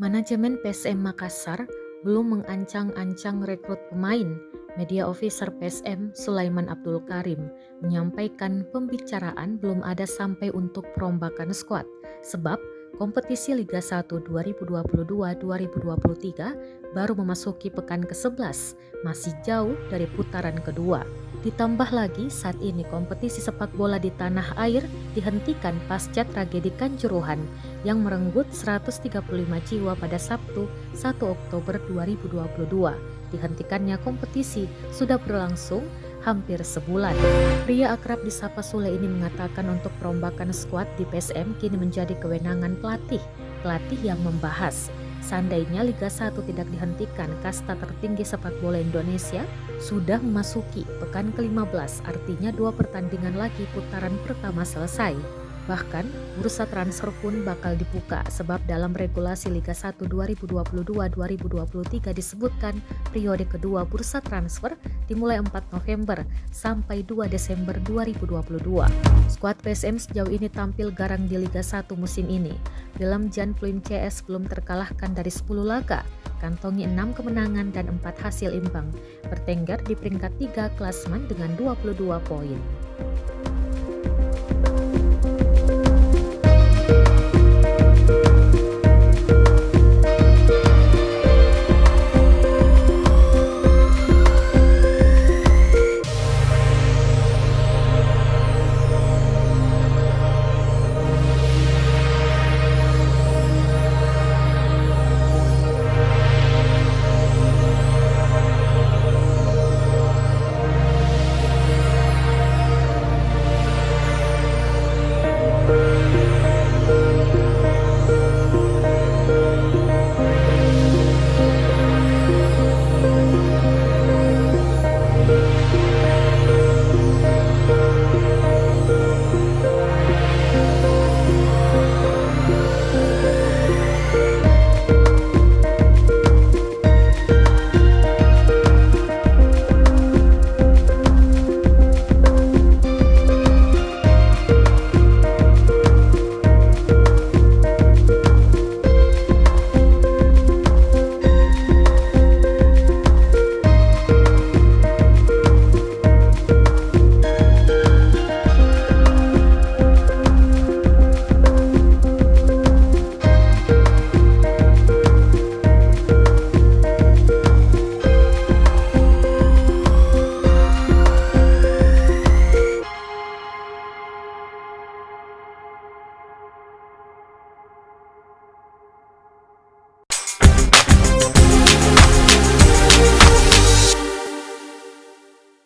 Manajemen PSM Makassar belum mengancang-ancang rekrut pemain. Media Officer PSM Sulaiman Abdul Karim menyampaikan pembicaraan belum ada sampai untuk perombakan skuad, sebab kompetisi Liga 1 2022-2023 baru memasuki pekan ke-11, masih jauh dari putaran kedua. Ditambah lagi saat ini kompetisi sepak bola di tanah air dihentikan pasca tragedi Kanjuruhan yang merenggut 135 jiwa pada Sabtu 1 Oktober 2022. Dihentikannya kompetisi sudah berlangsung hampir sebulan. Pria akrab disapa Sule ini mengatakan untuk perombakan skuad di PSM kini menjadi kewenangan pelatih yang membahas. Seandainya Liga 1 tidak dihentikan, kasta tertinggi sepak bola Indonesia sudah memasuki pekan ke-15, artinya 2 pertandingan lagi putaran pertama selesai. Bahkan, bursa transfer pun bakal dibuka sebab dalam regulasi Liga 1 2022-2023 disebutkan periode kedua bursa transfer dimulai 4 November sampai 2 Desember 2022. Skuad PSM sejauh ini tampil garang di Liga 1 musim ini. Film Jan Pluim CS belum terkalahkan dari 10 laga, kantongi 6 kemenangan dan 4 hasil imbang, bertengger di peringkat 3 klasemen dengan 22 poin.